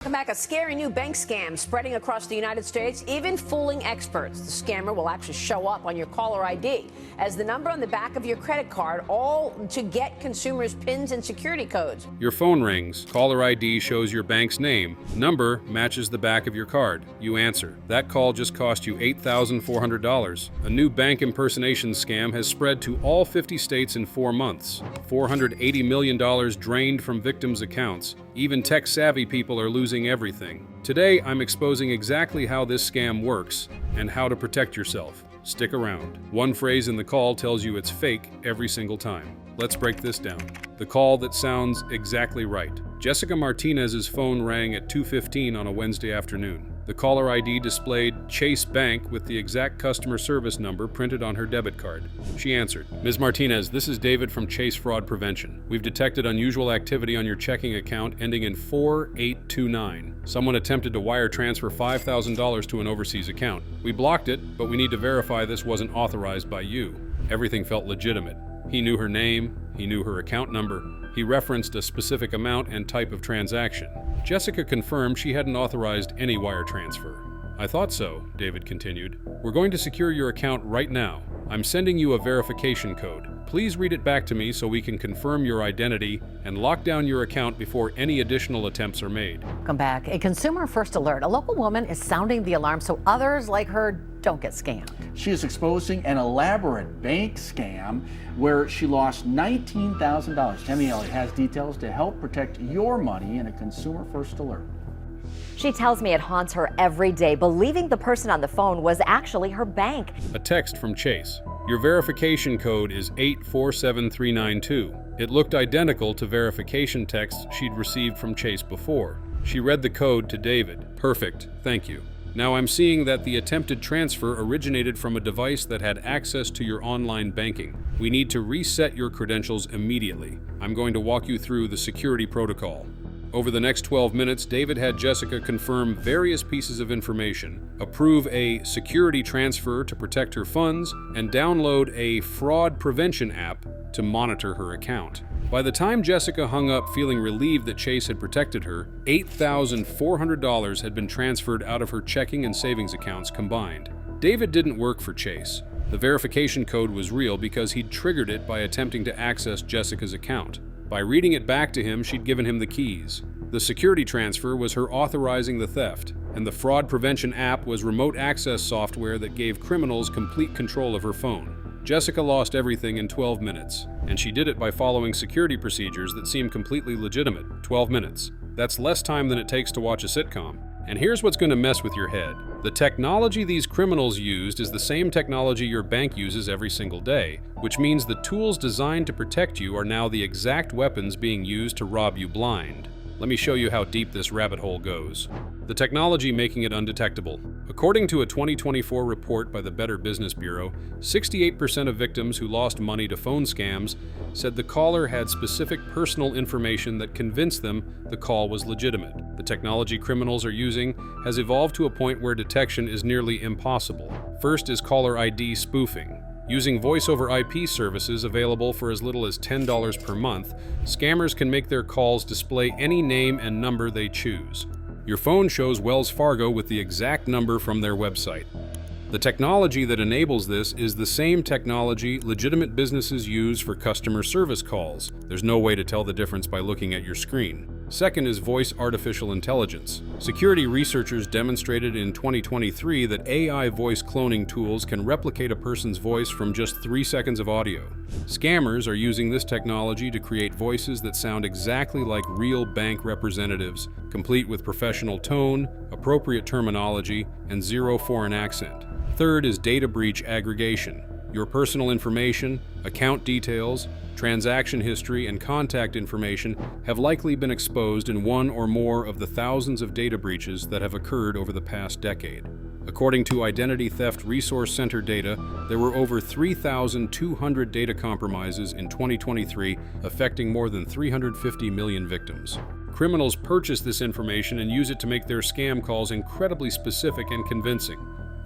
Come back, a scary new bank scam spreading across the United States, even fooling experts. The scammer will actually show up on your caller ID as the number on the back of your credit card, all to get consumers' PINs and security codes. Your phone rings. Caller ID shows your bank's name. Number matches the back of your card. You answer. That call just cost you $8,400. A new bank impersonation scam has spread to all 50 states in 4 months. $480 million drained from victims' accounts. Even tech-savvy people are losing everything. Today, I'm exposing exactly how this scam works and how to protect yourself. Stick around. One phrase in the call tells you it's fake every single time. Let's break this down. The call that sounds exactly right. Jessica Martinez's phone rang at 2:15 on a Wednesday afternoon. The caller ID displayed Chase Bank with the exact customer service number printed on her debit card. She answered, "Ms. Martinez, this is David from Chase Fraud Prevention. We've detected unusual activity on your checking account ending in 4829. Someone attempted to wire transfer $5,000 to an overseas account. We blocked it, but we need to verify this wasn't authorized by you." Everything felt legitimate. He knew her name, he knew her account number, he referenced a specific amount and type of transaction. Jessica confirmed she hadn't authorized any wire transfer. "I thought so," David continued. "We're going to secure your account right now. I'm sending you a verification code. Please read it back to me so we can confirm your identity and lock down your account before any additional attempts are made." Come back. A consumer first alert. A local woman is sounding the alarm so others like her don't get scammed. She is exposing an elaborate bank scam where she lost $19,000. Tammy Elliott has details to help protect your money in a consumer first alert. She tells me it haunts her every day, believing the person on the phone was actually her bank. A text from Chase. "Your verification code is 847392. It looked identical to verification texts she'd received from Chase before. She read the code to David. "Perfect, thank you. Now I'm seeing that the attempted transfer originated from a device that had access to your online banking. We need to reset your credentials immediately. I'm going to walk you through the security protocol." Over the next 12 minutes, David had Jessica confirm various pieces of information, approve a security transfer to protect her funds, and download a fraud prevention app to monitor her account. By the time Jessica hung up feeling relieved that Chase had protected her, $8,400 had been transferred out of her checking and savings accounts combined. David didn't work for Chase. The verification code was real because he'd triggered it by attempting to access Jessica's account. By reading it back to him, she'd given him the keys. The security transfer was her authorizing the theft, and the fraud prevention app was remote access software that gave criminals complete control of her phone. Jessica lost everything in 12 minutes, and she did it by following security procedures that seemed completely legitimate. 12 minutes. That's less time than it takes to watch a sitcom. And here's what's going to mess with your head. The technology these criminals used is the same technology your bank uses every single day, which means the tools designed to protect you are now the exact weapons being used to rob you blind. Let me show you how deep this rabbit hole goes. The technology making it undetectable. According to a 2024 report by the Better Business Bureau, 68% of victims who lost money to phone scams said the caller had specific personal information that convinced them the call was legitimate. The technology criminals are using has evolved to a point where detection is nearly impossible. First is caller ID spoofing. Using voice-over IP services available for as little as $10 per month, scammers can make their calls display any name and number they choose. Your phone shows Wells Fargo with the exact number from their website. The technology that enables this is the same technology legitimate businesses use for customer service calls. There's no way to tell the difference by looking at your screen. Second is voice artificial intelligence. Security researchers demonstrated in 2023 that AI voice cloning tools can replicate a person's voice from just 3 seconds of audio. Scammers are using this technology to create voices that sound exactly like real bank representatives, complete with professional tone, appropriate terminology, and zero foreign accent. Third is data breach aggregation. Your personal information, account details, transaction history, and contact information have likely been exposed in one or more of the thousands of data breaches that have occurred over the past decade. According to Identity Theft Resource Center data, there were over 3,200 data compromises in 2023, affecting more than 350 million victims. Criminals purchase this information and use it to make their scam calls incredibly specific and convincing.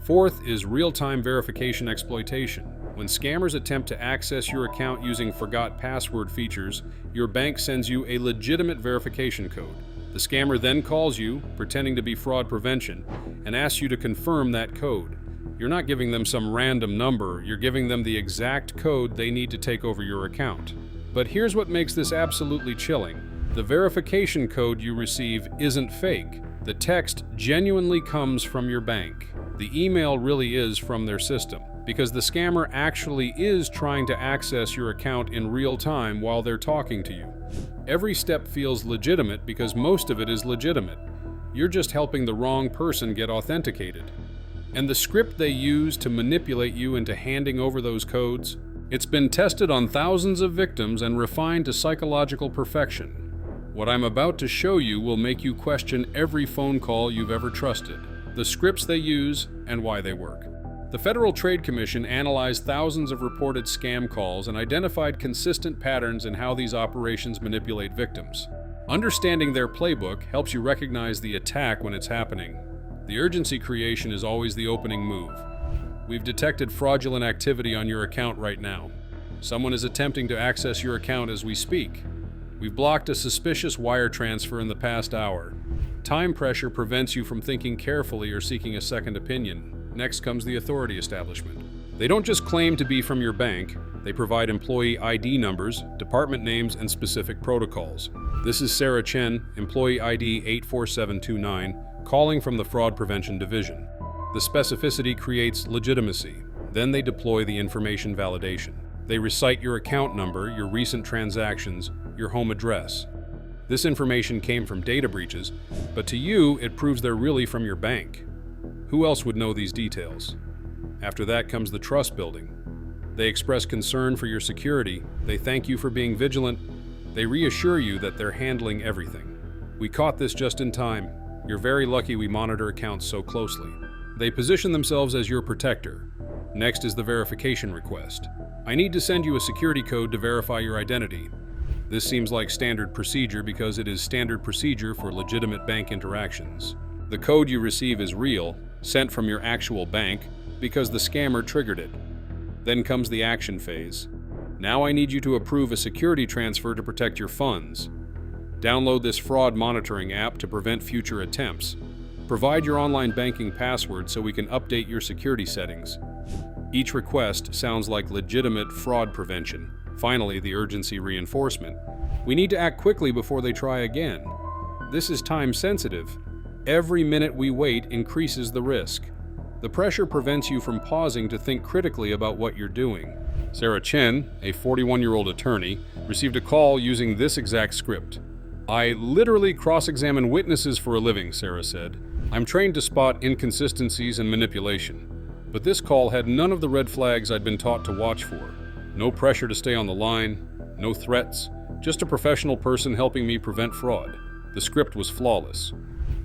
Fourth is real-time verification exploitation. When scammers attempt to access your account using forgot password features, your bank sends you a legitimate verification code. The scammer then calls you, pretending to be fraud prevention, and asks you to confirm that code. You're not giving them some random number, you're giving them the exact code they need to take over your account. But here's what makes this absolutely chilling. The verification code you receive isn't fake. The text genuinely comes from your bank. The email really is from their system, because the scammer actually is trying to access your account in real time while they're talking to you. Every step feels legitimate because most of it is legitimate. You're just helping the wrong person get authenticated. And the script they use to manipulate you into handing over those codes, it's been tested on thousands of victims and refined to psychological perfection. What I'm about to show you will make you question every phone call you've ever trusted, the scripts they use, and why they work. The Federal Trade Commission analyzed thousands of reported scam calls and identified consistent patterns in how these operations manipulate victims. Understanding their playbook helps you recognize the attack when it's happening. The urgency creation is always the opening move. We've detected fraudulent activity on your account right now. Someone is attempting to access your account as we speak. We've blocked a suspicious wire transfer in the past hour. Time pressure prevents you from thinking carefully or seeking a second opinion. Next comes the authority establishment. They don't just claim to be from your bank, they provide employee ID numbers, department names, and specific protocols. This is Sarah Chen, employee ID 84729, calling from the Fraud Prevention Division. The specificity creates legitimacy. Then they deploy the information validation. They recite your account number, your recent transactions, your home address. This information came from data breaches, but to you, it proves they're really from your bank. Who else would know these details? After that comes the trust building. They express concern for your security, they thank you for being vigilant, they reassure you that they're handling everything. We caught this just in time. You're very lucky we monitor accounts so closely. They position themselves as your protector. Next is the verification request. I need to send you a security code to verify your identity. This seems like standard procedure because it is standard procedure for legitimate bank interactions. The code you receive is real, sent from your actual bank, because the scammer triggered it. Then comes the action phase. Now I need you to approve a security transfer to protect your funds. Download this fraud monitoring app to prevent future attempts. Provide your online banking password so we can update your security settings. Each request sounds like legitimate fraud prevention. Finally, the urgency reinforcement. We need to act quickly before they try again. This is time sensitive. Every minute we wait increases the risk. The pressure prevents you from pausing to think critically about what you're doing. Sarah Chen, a 41-year-old attorney, received a call using this exact script. I literally cross-examine witnesses for a living, Sarah said. I'm trained to spot inconsistencies and manipulation. But this call had none of the red flags I'd been taught to watch for. No pressure to stay on the line, no threats, just a professional person helping me prevent fraud. The script was flawless.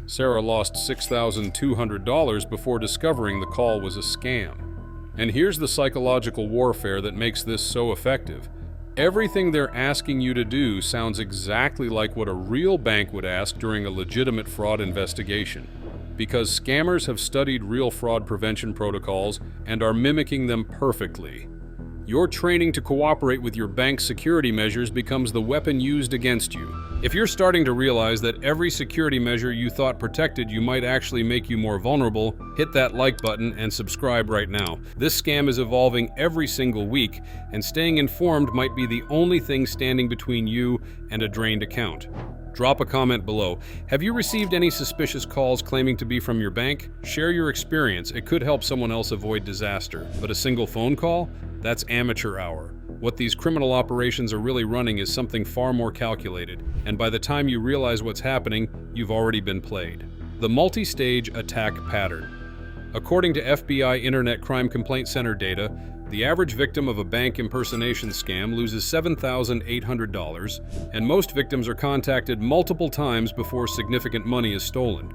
Sarah lost $6,200 before discovering the call was a scam. And here's the psychological warfare that makes this so effective. Everything they're asking you to do sounds exactly like what a real bank would ask during a legitimate fraud investigation. Because scammers have studied real fraud prevention protocols and are mimicking them perfectly. Your training to cooperate with your bank's security measures becomes the weapon used against you. If you're starting to realize that every security measure you thought protected you might actually make you more vulnerable, hit that like button and subscribe right now. This scam is evolving every single week, and staying informed might be the only thing standing between you and a drained account. Drop a comment below. Have you received any suspicious calls claiming to be from your bank? Share your experience. It could help someone else avoid disaster. But a single phone call? That's amateur hour. What these criminal operations are really running is something far more calculated, and by the time you realize what's happening, you've already been played. The multi-stage attack pattern. According to FBI Internet Crime Complaint Center data, the average victim of a bank impersonation scam loses $7,800, and most victims are contacted multiple times before significant money is stolen.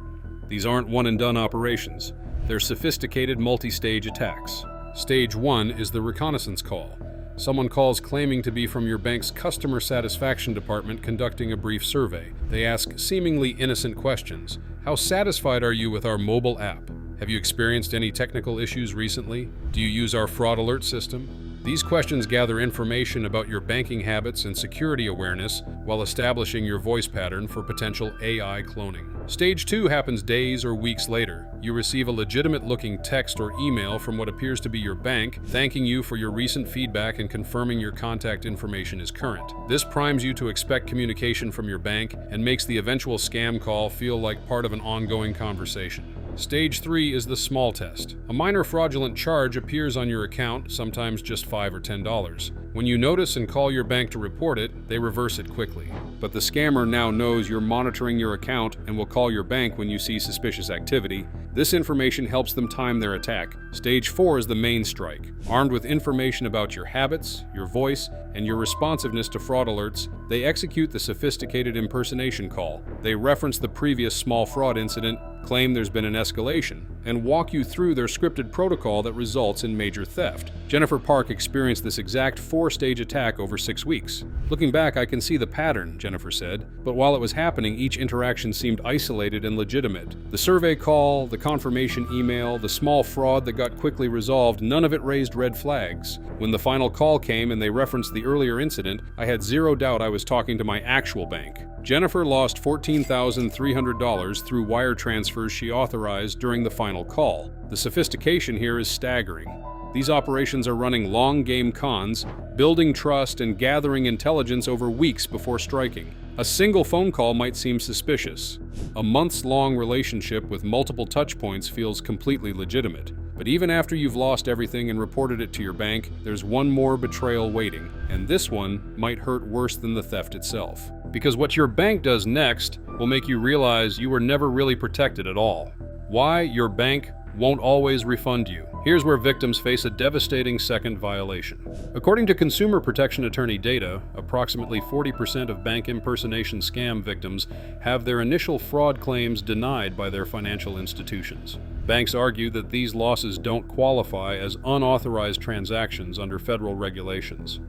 These aren't one-and-done operations. They're sophisticated multi-stage attacks. Stage 1 is the reconnaissance call. Someone calls claiming to be from your bank's customer satisfaction department conducting a brief survey. They ask seemingly innocent questions. How satisfied are you with our mobile app? Have you experienced any technical issues recently? Do you use our fraud alert system? These questions gather information about your banking habits and security awareness while establishing your voice pattern for potential AI cloning. Stage 2 happens days or weeks later. You receive a legitimate-looking text or email from what appears to be your bank, thanking you for your recent feedback and confirming your contact information is current. This primes you to expect communication from your bank and makes the eventual scam call feel like part of an ongoing conversation. Stage 3 is the small test. A minor fraudulent charge appears on your account, sometimes just $5 or $10. When you notice and call your bank to report it, they reverse it quickly. But the scammer now knows you're monitoring your account and will call your bank when you see suspicious activity. This information helps them time their attack. Stage 4 is the main strike. Armed with information about your habits, your voice, and your responsiveness to fraud alerts, they execute the sophisticated impersonation call. They reference the previous small fraud incident, claim there's been an escalation, and walk you through their scripted protocol that results in major theft. Jennifer Park experienced this exact 4-stage attack over 6 weeks. Looking back, I can see the pattern, Jennifer said, but while it was happening, each interaction seemed isolated and legitimate. The survey call, the confirmation email, the small fraud that got quickly resolved, none of it raised red flags. When the final call came and they referenced the earlier incident, I had zero doubt I was talking to my actual bank. Jennifer lost $14,300 through wire transfers she authorized during the final call. The sophistication here is staggering. These operations are running long-game cons, building trust and gathering intelligence over weeks before striking. A single phone call might seem suspicious. A months-long relationship with multiple touchpoints feels completely legitimate. But even after you've lost everything and reported it to your bank, there's one more betrayal waiting, and this one might hurt worse than the theft itself. Because what your bank does next will make you realize you were never really protected at all. Why your bank won't always refund you. Here's where victims face a devastating second violation. According to consumer protection attorney data, approximately 40% of bank impersonation scam victims have their initial fraud claims denied by their financial institutions. Banks argue that these losses don't qualify as unauthorized transactions under federal regulations.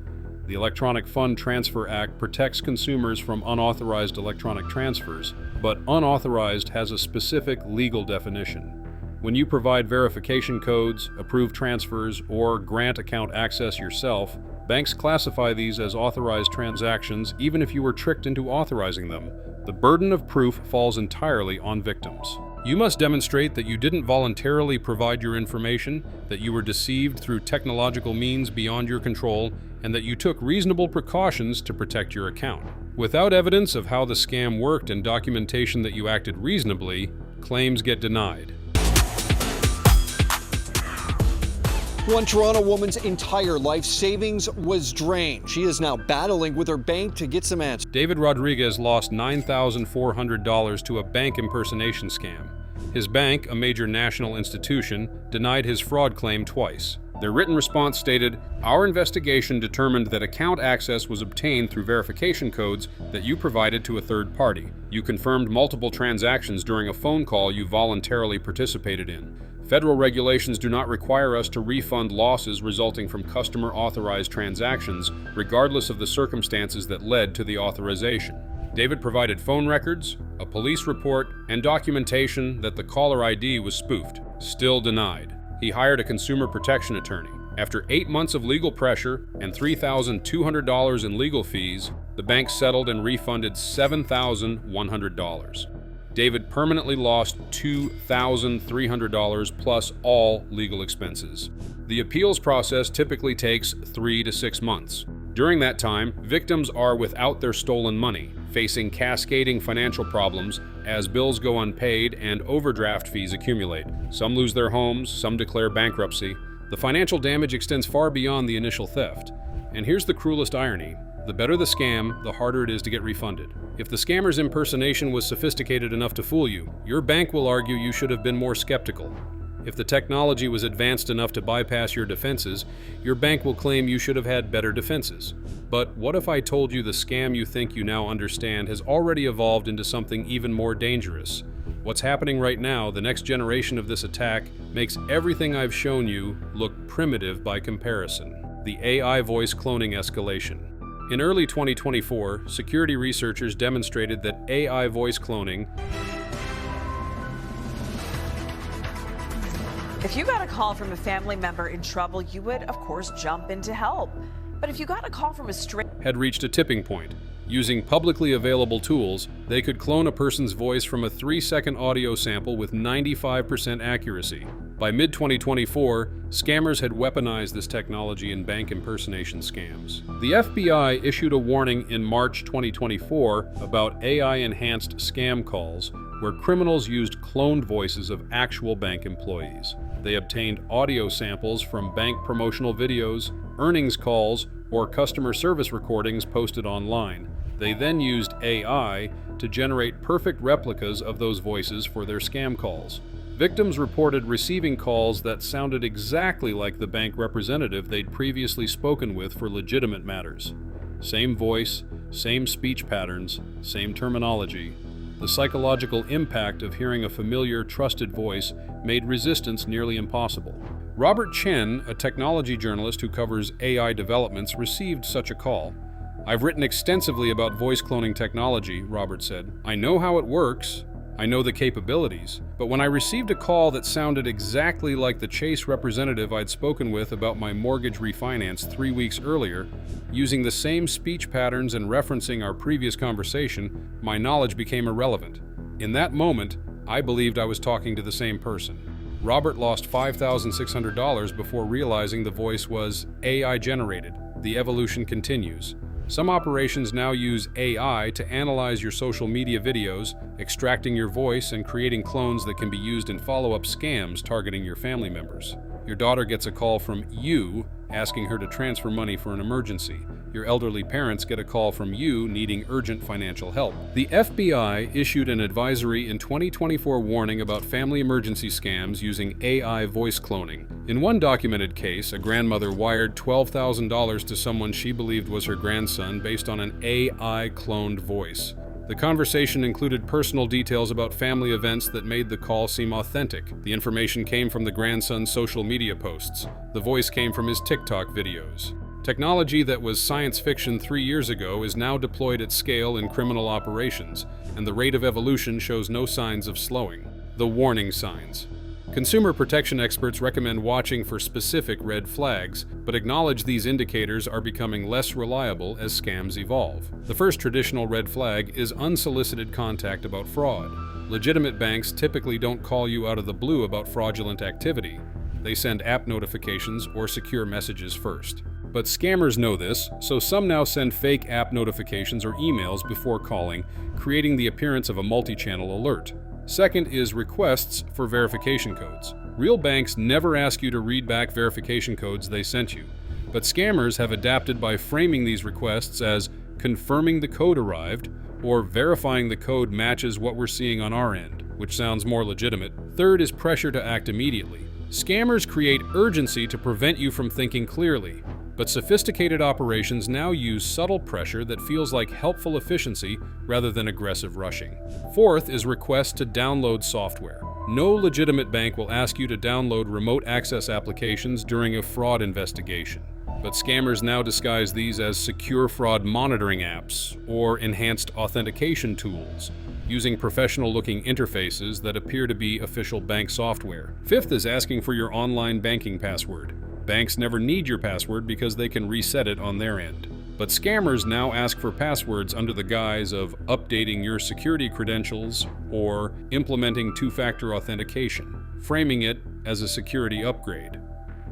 The Electronic Fund Transfer Act protects consumers from unauthorized electronic transfers, but unauthorized has a specific legal definition. When you provide verification codes, approve transfers, or grant account access yourself, banks classify these as authorized transactions even if you were tricked into authorizing them. The burden of proof falls entirely on victims. You must demonstrate that you didn't voluntarily provide your information, that you were deceived through technological means beyond your control, and that you took reasonable precautions to protect your account. Without evidence of how the scam worked and documentation that you acted reasonably, claims get denied. One Toronto woman's entire life savings was drained. She is now battling with her bank to get some answers. David Rodriguez lost $9,400 to a bank impersonation scam. His bank, a major national institution, denied his fraud claim twice. Their written response stated, "Our investigation determined that account access was obtained through verification codes that you provided to a third party. You confirmed multiple transactions during a phone call you voluntarily participated in. Federal regulations do not require us to refund losses resulting from customer-authorized transactions, regardless of the circumstances that led to the authorization." David provided phone records, a police report, and documentation that the caller ID was spoofed. Still denied. He hired a consumer protection attorney. After 8 months of legal pressure and $3,200 in legal fees, the bank settled and refunded $7,100. David permanently lost $2,300 plus all legal expenses. The appeals process typically takes 3 to 6 months. During that time, victims are without their stolen money, facing cascading financial problems as bills go unpaid and overdraft fees accumulate. Some lose their homes, some declare bankruptcy. The financial damage extends far beyond the initial theft. And here's the cruelest irony. The better the scam, the harder it is to get refunded. If the scammer's impersonation was sophisticated enough to fool you, your bank will argue you should have been more skeptical. If the technology was advanced enough to bypass your defenses, your bank will claim you should have had better defenses. But what if I told you the scam you think you now understand has already evolved into something even more dangerous? What's happening right now, the next generation of this attack, makes everything I've shown you look primitive by comparison. The AI voice cloning escalation. In early 2024, security researchers demonstrated that AI voice cloning If you got a call from a family member in trouble, you would, of course, jump in to help. But if you got a call from a stranger, had reached a tipping point. Using publicly available tools, they could clone a person's voice from a 3-second audio sample with 95% accuracy. By mid-2024, scammers had weaponized this technology in bank impersonation scams. The FBI issued a warning in March 2024 about AI-enhanced scam calls, where criminals used cloned voices of actual bank employees. They obtained audio samples from bank promotional videos, earnings calls, or customer service recordings posted online. They then used AI to generate perfect replicas of those voices for their scam calls. Victims reported receiving calls that sounded exactly like the bank representative they'd previously spoken with for legitimate matters. Same voice, same speech patterns, same terminology. The psychological impact of hearing a familiar, trusted voice made resistance nearly impossible. Robert Chen, a technology journalist who covers AI developments, received such a call. "I've written extensively about voice cloning technology," Robert said. "I know how it works. I know the capabilities. But when I received a call that sounded exactly like the Chase representative I'd spoken with about my mortgage refinance 3 weeks earlier, using the same speech patterns and referencing our previous conversation, my knowledge became irrelevant. In that moment, I believed I was talking to the same person." Robert lost $5,600 before realizing the voice was AI-generated. The evolution continues. Some operations now use AI to analyze your social media videos, extracting your voice and creating clones that can be used in follow-up scams targeting your family members. Your daughter gets a call from you asking her to transfer money for an emergency. Your elderly parents get a call from you needing urgent financial help. The FBI issued an advisory in 2024 warning about family emergency scams using AI voice cloning. In one documented case, a grandmother wired $12,000 to someone she believed was her grandson based on an AI cloned voice. The conversation included personal details about family events that made the call seem authentic. The information came from the grandson's social media posts. The voice came from his TikTok videos. Technology that was science fiction 3 years ago is now deployed at scale in criminal operations, and the rate of evolution shows no signs of slowing. The warning signs. Consumer protection experts recommend watching for specific red flags, but acknowledge these indicators are becoming less reliable as scams evolve. The first traditional red flag is unsolicited contact about fraud. Legitimate banks typically don't call you out of the blue about fraudulent activity. They send app notifications or secure messages first. But scammers know this, so some now send fake app notifications or emails before calling, creating the appearance of a multi-channel alert. Second is requests for verification codes. Real banks never ask you to read back verification codes they sent you, but scammers have adapted by framing these requests as confirming the code arrived or verifying the code matches what we're seeing on our end, which sounds more legitimate. Third is pressure to act immediately. Scammers create urgency to prevent you from thinking clearly, but sophisticated operations now use subtle pressure that feels like helpful efficiency rather than aggressive rushing. Fourth is requests to download software. No legitimate bank will ask you to download remote access applications during a fraud investigation, but scammers now disguise these as secure fraud monitoring apps or enhanced authentication tools, using professional-looking interfaces that appear to be official bank software. Fifth is asking for your online banking password. Banks never need your password because they can reset it on their end. But scammers now ask for passwords under the guise of updating your security credentials or implementing two-factor authentication, framing it as a security upgrade.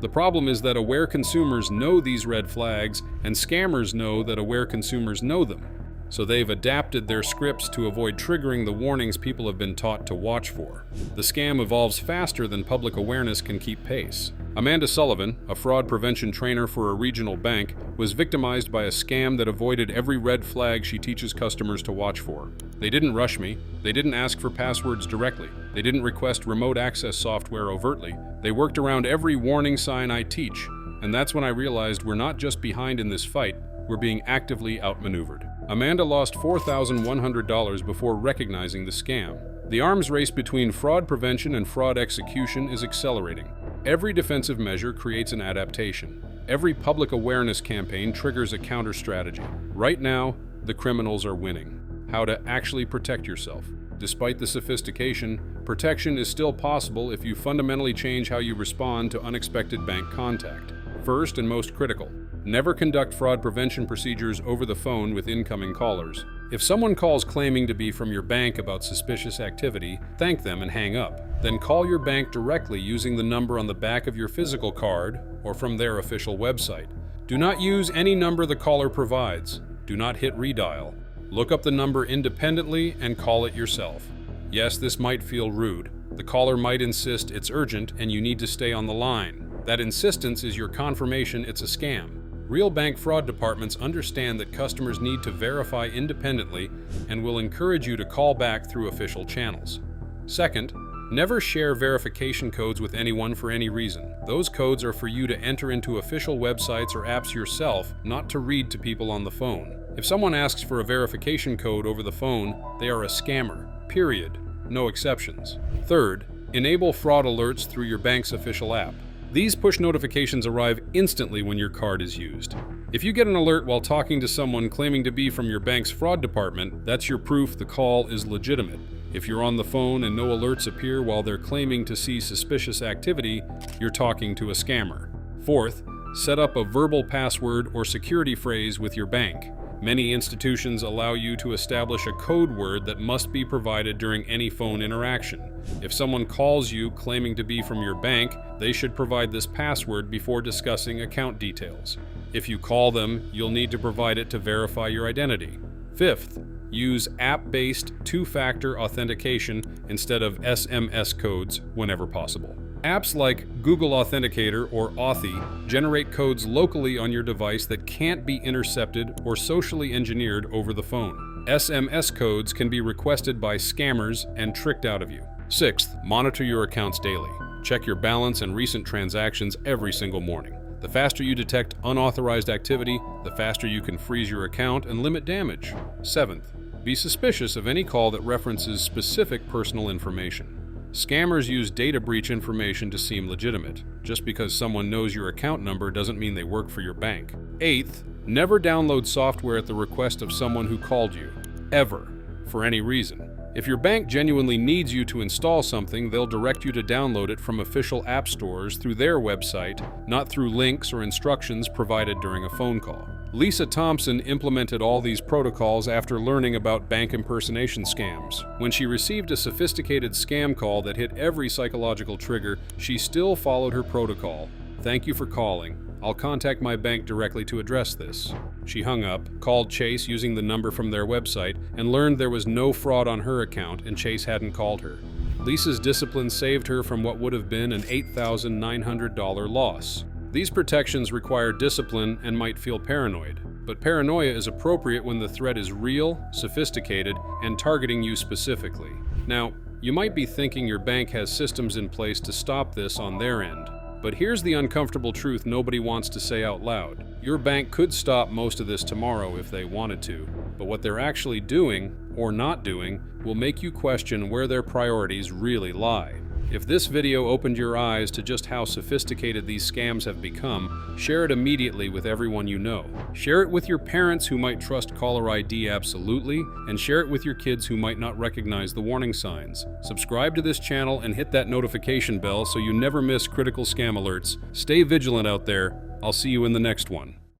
The problem is that aware consumers know these red flags, and scammers know that aware consumers know them. So they've adapted their scripts to avoid triggering the warnings people have been taught to watch for. The scam evolves faster than public awareness can keep pace. Amanda Sullivan, a fraud prevention trainer for a regional bank, was victimized by a scam that avoided every red flag she teaches customers to watch for. They didn't rush me. They didn't ask for passwords directly. They didn't request remote access software overtly. They worked around every warning sign I teach. And that's when I realized we're not just behind in this fight, we're being actively outmaneuvered. Amanda lost $4,100 before recognizing the scam. The arms race between fraud prevention and fraud execution is accelerating. Every defensive measure creates an adaptation. Every public awareness campaign triggers a counter strategy. Right now, the criminals are winning. How to actually protect yourself. Despite the sophistication, protection is still possible if you fundamentally change how you respond to unexpected bank contact. First and most critical, never conduct fraud prevention procedures over the phone with incoming callers. If someone calls claiming to be from your bank about suspicious activity, thank them and hang up. Then call your bank directly using the number on the back of your physical card or from their official website. Do not use any number the caller provides. Do not hit redial. Look up the number independently and call it yourself. Yes, this might feel rude. The caller might insist it's urgent and you need to stay on the line. That insistence is your confirmation it's a scam. Real bank fraud departments understand that customers need to verify independently and will encourage you to call back through official channels. Second, never share verification codes with anyone for any reason. Those codes are for you to enter into official websites or apps yourself, not to read to people on the phone. If someone asks for a verification code over the phone, they are a scammer, period. No exceptions. Third, enable fraud alerts through your bank's official app. These push notifications arrive instantly when your card is used. If you get an alert while talking to someone claiming to be from your bank's fraud department, that's your proof the call is legitimate. If you're on the phone and no alerts appear while they're claiming to see suspicious activity, you're talking to a scammer. Fourth, set up a verbal password or security phrase with your bank. Many institutions allow you to establish a code word that must be provided during any phone interaction. If someone calls you claiming to be from your bank, they should provide this password before discussing account details. If you call them, you'll need to provide it to verify your identity. Fifth, use app-based two-factor authentication instead of SMS codes whenever possible. Apps like Google Authenticator or Authy generate codes locally on your device that can't be intercepted or socially engineered over the phone. SMS codes can be requested by scammers and tricked out of you. Sixth, monitor your accounts daily. Check your balance and recent transactions every single morning. The faster you detect unauthorized activity, the faster you can freeze your account and limit damage. Seventh, be suspicious of any call that references specific personal information. Scammers use data breach information to seem legitimate. Just because someone knows your account number doesn't mean they work for your bank. Eighth, never download software at the request of someone who called you. Ever. For any reason. If your bank genuinely needs you to install something, they'll direct you to download it from official app stores through their website, not through links or instructions provided during a phone call. Lisa Thompson implemented all these protocols after learning about bank impersonation scams. When she received a sophisticated scam call that hit every psychological trigger, she still followed her protocol. "Thank you for calling. I'll contact my bank directly to address this." She hung up, called Chase using the number from their website, and learned there was no fraud on her account and Chase hadn't called her. Lisa's discipline saved her from what would have been an $8,900 loss. These protections require discipline and might feel paranoid, but paranoia is appropriate when the threat is real, sophisticated, and targeting you specifically. Now, you might be thinking your bank has systems in place to stop this on their end. But here's the uncomfortable truth nobody wants to say out loud. Your bank could stop most of this tomorrow if they wanted to, but what they're actually doing, or not doing, will make you question where their priorities really lie. If this video opened your eyes to just how sophisticated these scams have become, share it immediately with everyone you know. Share it with your parents who might trust caller ID absolutely, and share it with your kids who might not recognize the warning signs. Subscribe to this channel and hit that notification bell so you never miss critical scam alerts. Stay vigilant out there. I'll see you in the next one.